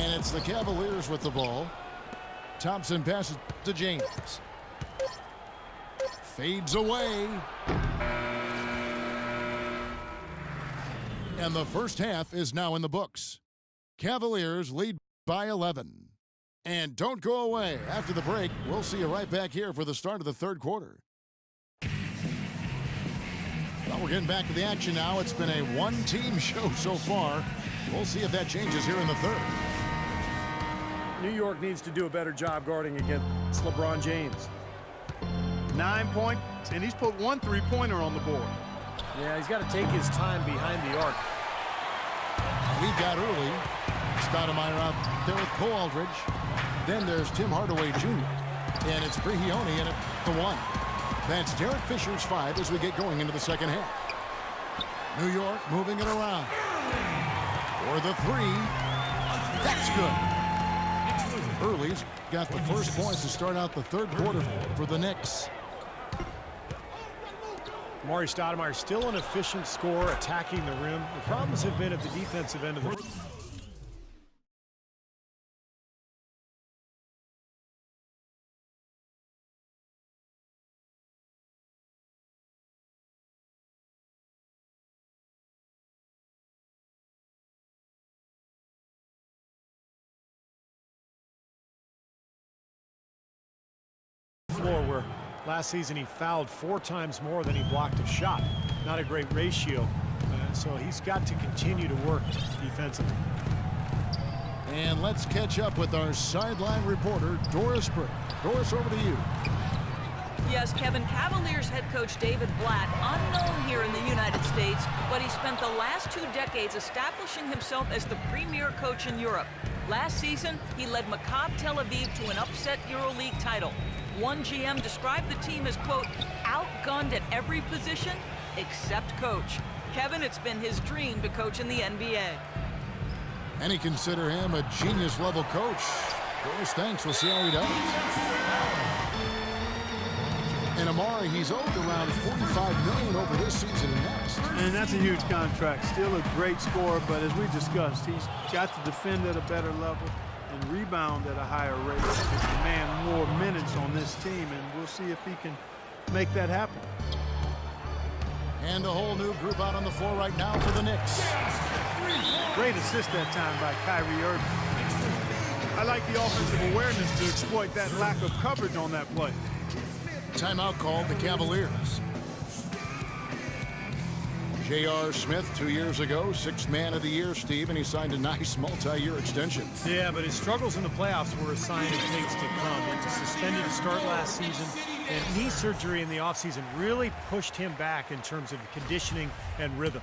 And it's the Cavaliers with the ball. Thompson passes to James. Fades away. And the first half is now in the books. Cavaliers lead by 11. And don't go away. After the break, we'll see you right back here for the start of the third quarter. Well, we're getting back to the action now. It's been a one-team show so far. We'll see if that changes here in the third. New York needs to do a better job guarding against LeBron James. 9 points, and he's put 1 3-pointer on the board. Yeah, he's got to take his time behind the arc. Lead got early. Stoudemire out there with Cole Aldridge. Then there's Tim Hardaway Jr. And it's Brihione in at the 1. That's Derek Fisher's 5 as we get going into the second half. New York moving it around. For the 3. That's good. Early's got the first points to start out the third quarter for the Knicks. Amari Stoudemire still an efficient scorer attacking the rim. The problems have been at the defensive end of the floor, where last season he fouled 4 times more than he blocked a shot. Not a great ratio. So he's got to continue to work defensively. And let's catch up with our sideline reporter, Doris Burke. Doris, over to you. Yes, Kevin, Cavaliers head coach David Blatt, unknown here in the United States, but he spent the last 2 decades establishing himself as the premier coach in Europe. Last season, he led Maccabi Tel Aviv to an upset EuroLeague title. One GM described the team as, quote, outgunned at every position except coach. Kevin, it's been his dream to coach in the NBA. And he consider him a genius-level coach. Doris, thanks. We'll see how he does. And Amari, he's owed around $45 million over this season and next. And that's a huge contract. Still a great scorer, but as we discussed, he's got to defend at a better level and rebound at a higher rate to demand more minutes on this team, and we'll see if he can make that happen. And a whole new group out on the floor right now for the Knicks. Great assist that time by Kyrie Irving. I like the offensive awareness to exploit that lack of coverage on that play. Timeout called the Cavaliers. J.R. Smith 2 years ago, 6th man of the year, Steve, and he signed a nice multi-year extension. Yeah, but his struggles in the playoffs were a sign of things to come. He was suspended to start last season, and knee surgery in the offseason really pushed him back in terms of conditioning and rhythm.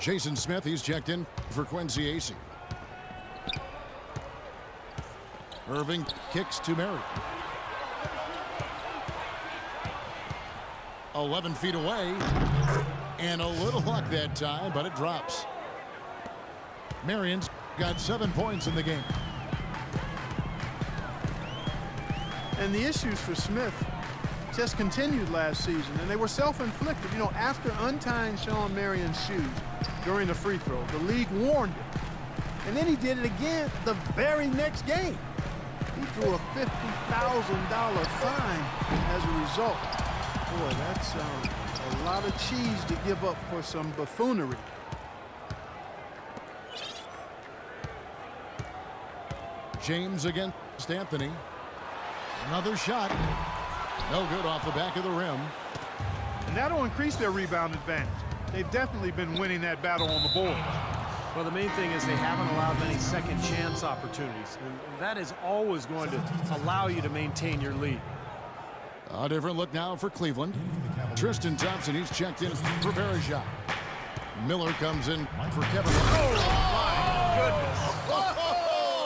Jason Smith, he's checked in for Quincy Acey. Irving kicks to Murray. 11 feet away. And a little luck that time, but it drops. Marion's got 7 points in the game. And the issues for Smith just continued last season, and they were self-inflicted. You know, after untying Sean Marion's shoes during the free throw, the league warned him. And then he did it again the very next game. He drew a $50,000 fine as a result. Boy, that's a lot of cheese to give up for some buffoonery. James against Anthony. Another shot. No good off the back of the rim. And that'll increase their rebound advantage. They've definitely been winning that battle on the board. Well, the main thing is they haven't allowed many second chance opportunities, and that is always going to allow you to maintain your lead. A different look now for Cleveland. Tristan Thompson, he's checked in for Bergeron. Miller comes in for Kevin. Oh, my goodness.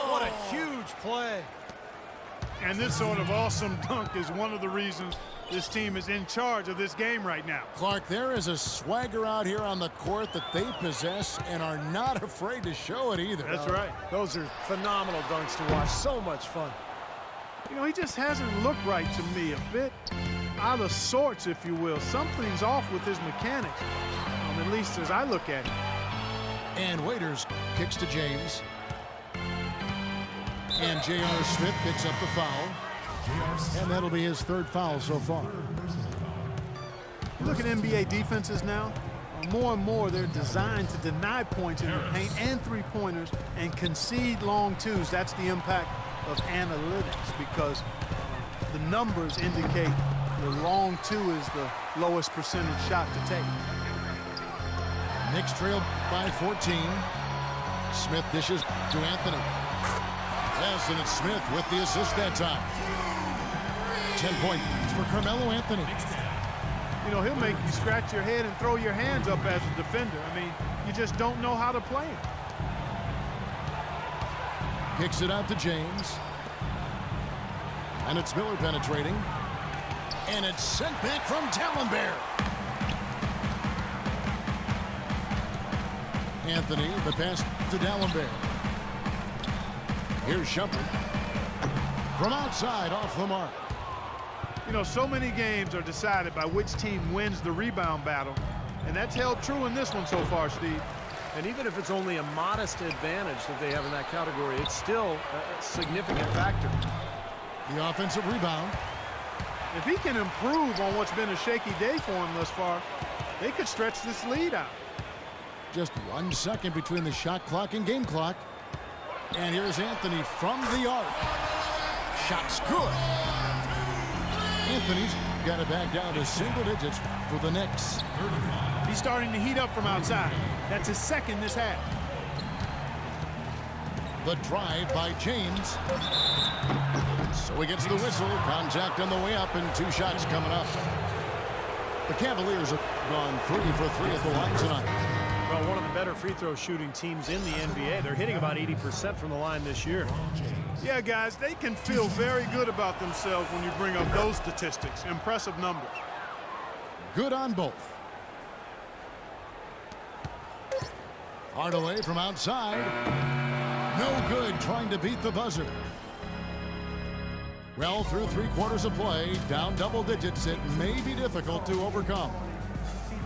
What a huge play. And this sort of awesome dunk is one of the reasons this team is in charge of this game right now. Clark, there is a swagger out here on the court that they possess and are not afraid to show it either. That's right. Those are phenomenal dunks to watch. So much fun. You know, he just hasn't looked right to me. A bit out of sorts, if you will. Something's off with his mechanics, at least as I look at it. And Waiters kicks to James. And J.R. Smith picks up the foul. And that'll be his third foul so far. You look at NBA defenses now, more and more they're designed to deny points in the paint and three-pointers and concede long twos. That's the impact of analytics, because the numbers indicate the long two is the lowest percentage shot to take. Knicks trail by 14. Smith dishes to Anthony. Yes, and it's Smith with the assist that time. 10 points for Carmelo Anthony. You know, he'll make you scratch your head and throw your hands up as a defender. I mean, you just don't know how to play him. Kicks it out to James. And it's Miller penetrating. And it's sent back from Tallenbear. Anthony, the pass to Dallenberg. Here's Shumpert. From outside, off the mark. You know, so many games are decided by which team wins the rebound battle, and that's held true in this one so far, Steve. And even if it's only a modest advantage that they have in that category, it's still a significant factor. The offensive rebound. If he can improve on what's been a shaky day for him thus far, they could stretch this lead out. Just 1 second between the shot clock and game clock. And here's Anthony from the arc. Shot's good. Anthony's got it back down to single digits for the Knicks. He's starting to heat up from outside. That's his second this half. The drive by James. So he gets the whistle. Contact on the way up and 2 shots coming up. The Cavaliers have gone 3 for 3 at the line tonight. Well, one of the better free throw shooting teams in the NBA. They're hitting about 80% from the line this year. Yeah, guys, they can feel very good about themselves when you bring up those statistics. Impressive numbers. Good on both. Hardaway from outside. No good, trying to beat the buzzer. Well, through 3 quarters of play, down double digits, it may be difficult to overcome.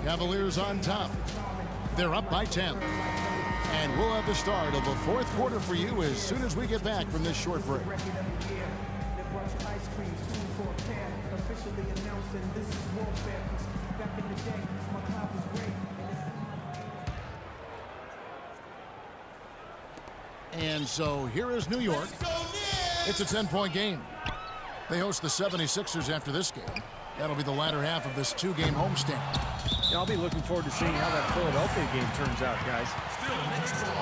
Cavaliers on top. They're up by 10. And we'll have the start of the 4th quarter for you as soon as we get back from this short break. And so here is New York. It's a 10-point game. They host the 76ers after this game. That'll be the latter half of this 2-game homestand. Yeah, I'll be looking forward to seeing how that Philadelphia game turns out, guys.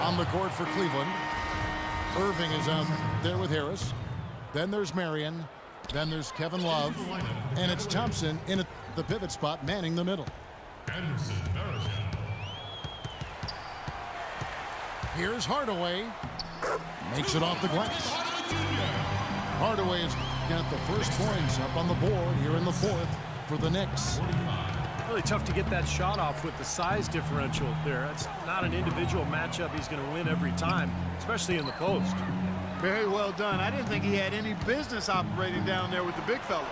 On the court for Cleveland. Irving is out there with Harris. Then there's Marion. Then there's Kevin Love. And it's Thompson in at the pivot spot, manning the middle. Here's Hardaway. Makes it off the glass. Hardaway has got the first points up on the board here in the 4th for the Knicks. Really tough to get that shot off with the size differential there. That's not an individual matchup he's going to win every time, especially in the post. Very well done. I didn't think he had any business operating down there with the big fellas.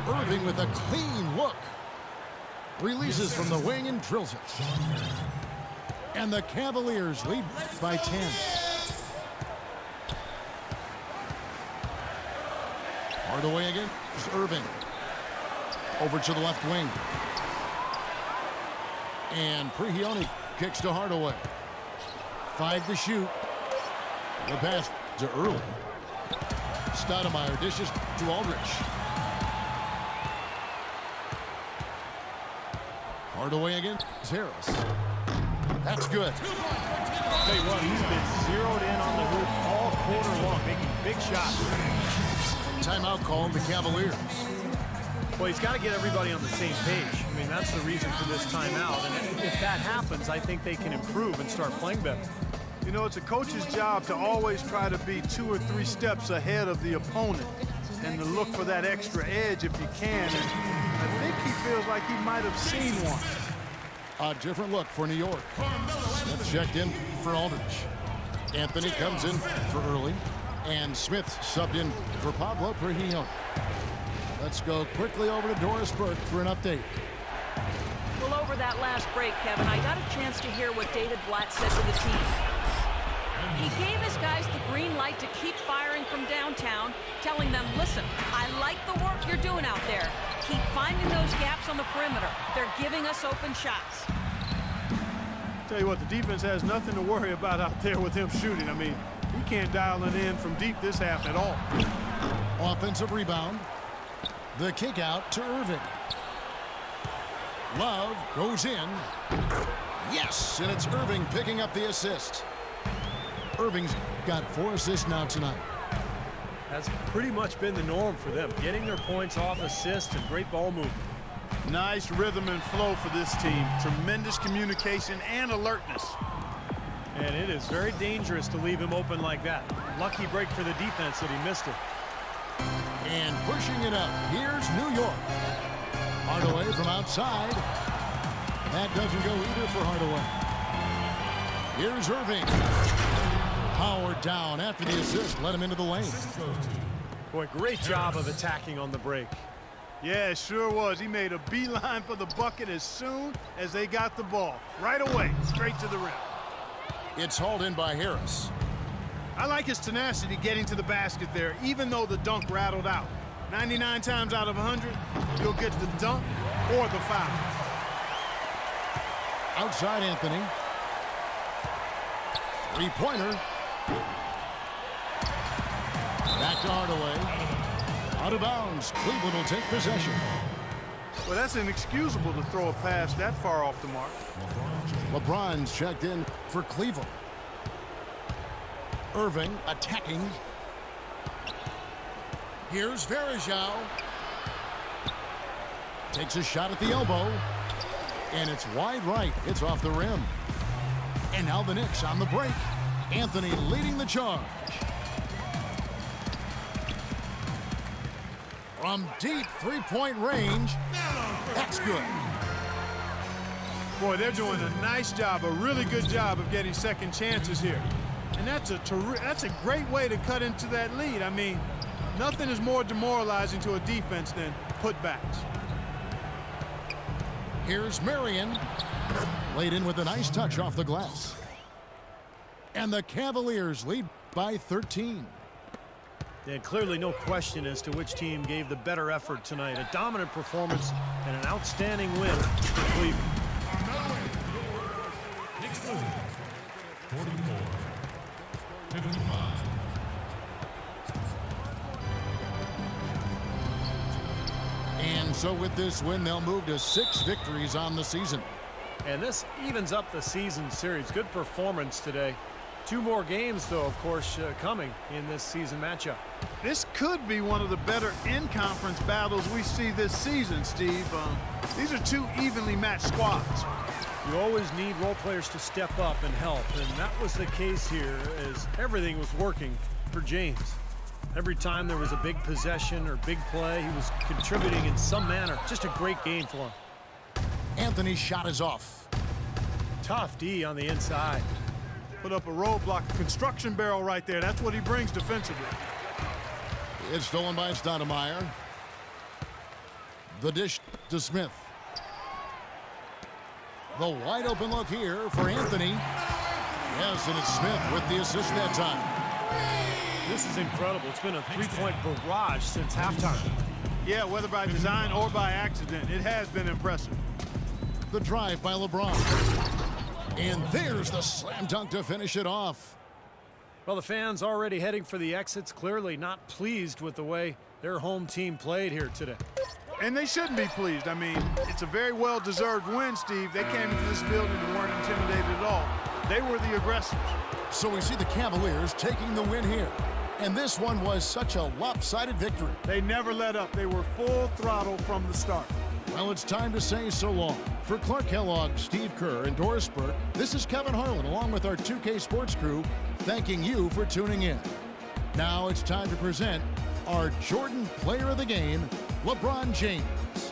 Irving with a clean look. Releases from the wing and drills it. And the Cavaliers lead by 10. Hardaway again. It's Irving. Over to the left wing. And Prigioni kicks to Hardaway. 5 to shoot. The pass to Early. Stoudemire dishes to Aldridge. Hardaway again. It's Harris. That's good. I'll tell you what, he's been zeroed in on the hoop all quarter long, making big shots. Timeout called the Cavaliers. Well, he's got to get everybody on the same page. I mean, that's the reason for this timeout. And if that happens, I think they can improve and start playing better. You know, it's a coach's job to always try to be 2 or 3 steps ahead of the opponent and to look for that extra edge if you can. And I think he feels like he might have seen one. A different look for New York. Smith checked in for Aldridge. Anthony comes in for Early. And Smith subbed in for Pablo Prigioni. Let's go quickly over to Doris Burke for an update. Well, over that last break, Kevin, I got a chance to hear what David Blatt said to the team. He gave his guys the green light to keep firing from downtown, telling them, listen, I like the work you're doing out there. Keep finding those gaps on the perimeter. They're giving us open shots. Tell you what, the defense has nothing to worry about out there with him shooting. I mean, he can't dial it in from deep this half at all. Offensive rebound. The kick out to Irving. Love goes in. Yes, and it's Irving picking up the assist. Irving's got 4 assists now tonight. That's pretty much been the norm for them, getting their points off assists and great ball movement. Nice rhythm and flow for this team. Tremendous communication and alertness. And it is very dangerous to leave him open like that. Lucky break for the defense that he missed it. And pushing it up, here's New York. Hardaway from outside. That doesn't go either for Hardaway. Here's Irving. Powered down after the assist, let him into the lane. Boy, great job of attacking on the break. Yeah, it sure was. He made a beeline for the bucket as soon as they got the ball. Right away, straight to the rim. It's hauled in by Harris. I like his tenacity getting to the basket there, even though the dunk rattled out. 99 times out of 100, you'll get the dunk or the foul. Outside Anthony. Three-pointer. Back to Hardaway. Out of bounds. Cleveland will take possession. Well, that's inexcusable to throw a pass that far off the mark. LeBron's checked in for Cleveland. Irving attacking. Here's Varejao. Takes a shot at the elbow. And it's wide right. It's off the rim. And now the Knicks on the break. Anthony leading the charge. From deep three-point range. That's good. Boy, they're doing a nice job, a really good job of getting second chances here. And that's a great way to cut into that lead. I mean, nothing is more demoralizing to a defense than putbacks. Here's Marion. Laid in with a nice touch off the glass. And the Cavaliers lead by 13. And clearly no question as to which team gave the better effort tonight. A dominant performance and an outstanding win for Cleveland. And so with this win, they'll move to 6 victories on the season. And this evens up the season series. Good performance today. 2 more games, though, of course, coming in this season matchup. This could be one of the better in-conference battles we see this season, Steve. These are 2 evenly matched squads. You always need role players to step up and help, and that was the case here as everything was working for James. Every time there was a big possession or big play, he was contributing in some manner. Just a great game for him. Anthony's shot is off. Tough D on the inside. Put up a roadblock, a construction barrel right there. That's what he brings defensively. It's stolen by Stoudemire. The dish to Smith. The wide open look here for Anthony. Yes, and it's Smith with the assist that time. This is incredible. It's been a 3-point barrage since halftime. Yeah, whether by design or by accident, it has been impressive. The drive by LeBron. And there's the slam dunk to finish it off. Well, the fans already heading for the exits, clearly not pleased with the way their home team played here today. And they shouldn't be pleased. I mean, it's a very well-deserved win, Steve. They came into this building and weren't intimidated at all. They were the aggressors. So we see the Cavaliers taking the win here. And this one was such a lopsided victory. They never let up. They were full throttle from the start. Well, it's time to say so long. For Clark Kellogg, Steve Kerr, and Doris Burke, this is Kevin Harlan along with our 2K Sports crew thanking you for tuning in. Now it's time to present our Jordan Player of the Game, LeBron James.